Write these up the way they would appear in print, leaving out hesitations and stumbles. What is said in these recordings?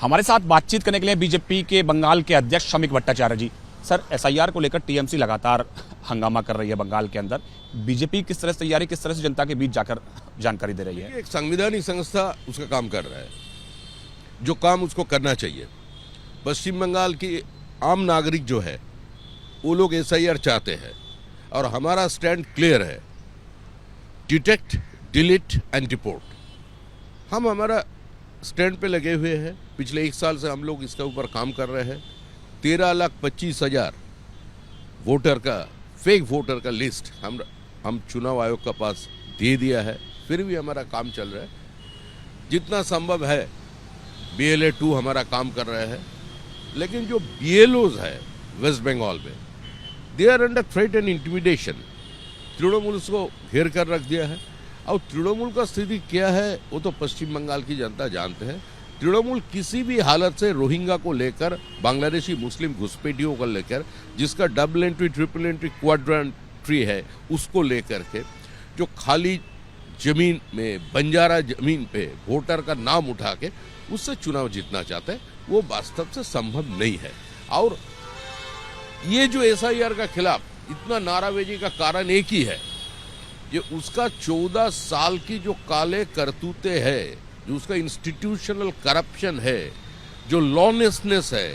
हमारे साथ बातचीत करने के लिए बीजेपी के बंगाल के अध्यक्ष शमिक भट्टाचार्य जी। सर, एसआईआर को लेकर टीएमसी लगातार हंगामा कर रही है बंगाल के अंदर। बीजेपी किस तरह से तैयारी, किस तरह से जनता के बीच जाकर जानकारी दे रही है? एक संवैधानिक संस्था उसका काम कर रहा है, जो काम उसको करना चाहिए। पश्चिम बंगाल की आम नागरिक जो है वो लोग एसआईआर चाहते हैं और हमारा स्टैंड क्लियर है, डिटेक्ट, डिलीट एंड रिपोर्ट। हम हमारा स्टैंड पे लगे हुए हैं। पिछले 1 साल से हम लोग इसके ऊपर काम कर रहे हैं। 13,25,000 वोटर का, फेक वोटर का लिस्ट हम चुनाव आयोग के पास दे दिया है। फिर भी हमारा काम चल रहा है, जितना संभव है। BLA 2 हमारा काम कर रहे हैं, लेकिन जो BLOs है वेस्ट बंगाल में, they are under threat and intimidation. Trinamool उसको घेर कर रख दिया है। और तृणमूल का स्थिति क्या है वो तो पश्चिम बंगाल की जनता जानते हैं। तृणमूल किसी भी हालत से रोहिंग्या को लेकर, बांग्लादेशी मुस्लिम घुसपैठियों को लेकर, जिसका double entry, triple entry, quadruple entry है, उसको लेकर के जो खाली जमीन में, बंजारा जमीन पे वोटर का नाम उठा के उससे चुनाव जीतना चाहते हैं, वो वास्तव से संभव नहीं है। और ये जो एसआईआर का खिलाफ इतना नाराबाजी का कारण एक ही है, ये उसका 14 साल की जो काले करतूते है, जो उसका इंस्टीट्यूशनल करप्शन है, जो लॉलेसनेस है,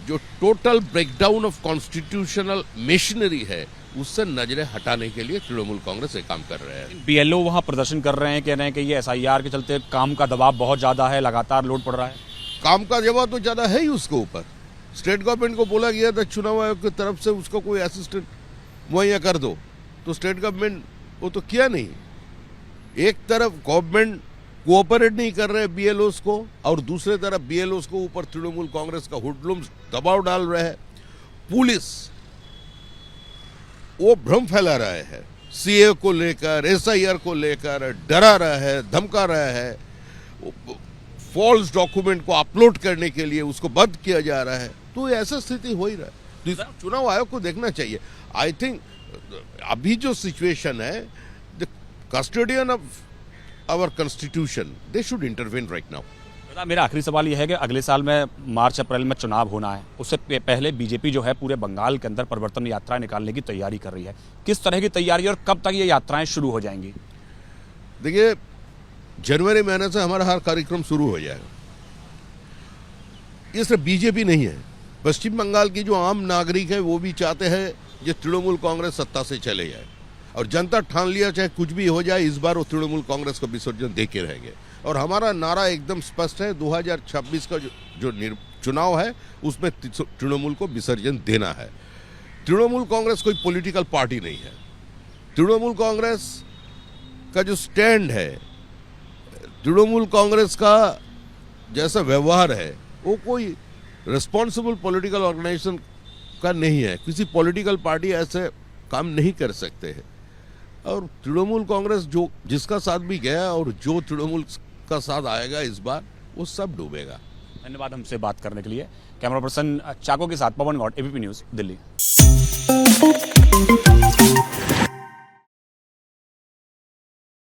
जो total breakdown of constitutional machinery है, उससे नजरें हटाने के लिए तृणमूल कांग्रेस ये काम कर रहे हैं। BLO वहां प्रदर्शन कर रहे हैं, कह रहे हैं कि ये एसआईआर के चलते काम का दबाव बहुत ज्यादा है, लगातार लोड पड़ रहा है। काम का जवाब तो ज्यादा है ही उसके ऊपर। स्टेट गवर्नमेंट को बोला गया था चुनाव आयोग की तरफ से उसको कोई असिस्टेंट मुहैया कर दो, तो स्टेट गवर्नमेंट वो तो किया नहीं। एक तरफ गवर्नमेंट कोऑपरेट नहीं कर रहे BLOs को, और दूसरे तरफ BLOs को ऊपर तृणमूल कांग्रेस का हुडलुम्स दबाव डाल रहे हैं। पुलिस वो भ्रम फैला रहा है, CA को लेकर, SIR को लेकर डरा रहा है, धमका रहा है। फॉल्स डॉक्यूमेंट को अपलोड करने के लिए उसको बंद किया जा रहा है। तो ऐसा स्थिति हो ही रहा है। तो चुनाव आयोग को देखना चाहिए। आई थिंक अभी जो सिचुएशन है, the custodian of our constitution, they should intervene right now. मेरा आखिरी सवाल यह है कि अगले साल में मार्च अप्रैल में चुनाव होना है, उससे पहले बीजेपी जो है पूरे बंगाल के अंदर परिवर्तन यात्रा निकालने की तैयारी कर रही है। किस तरह की तैयारी और कब तक ये यात्राएं शुरू हो जाएंगी? देखिए, जनवरी महीने से हमारा हर कार्यक्रम शुरू हो जाएगा। ये सिर्फ बीजेपी नहीं है, पश्चिम बंगाल की जो आम नागरिक है वो भी चाहते हैं ये तृणमूल कांग्रेस सत्ता से चले जाए। और जनता ठान लिया, चाहे कुछ भी हो जाए, इस बार वो तृणमूल कांग्रेस को विसर्जन दे के रहेंगे। और हमारा नारा एकदम स्पष्ट है, 2026 का जो चुनाव है उसमें तृणमूल को विसर्जन देना है। तृणमूल कांग्रेस कोई पॉलिटिकल पार्टी नहीं है। तृणमूल कांग्रेस का जो स्टैंड है, तृणमूल कांग्रेस का जैसा व्यवहार है, वो कोई रिस्पॉन्सिबल पॉलिटिकल ऑर्गेनाइजेशन का नहीं है। किसी पॉलिटिकल पार्टी ऐसे काम नहीं कर सकते हैं। और तृणमूल कांग्रेस जो जिसका साथ भी गया और जो तृणमूल का साथ आएगा इस बार, वो सब डूबेगा। धन्यवाद हमसे बात करने के लिए। कैमरा पर्सन चाको के साथ पवन गौड़, ABP न्यूज़, दिल्ली।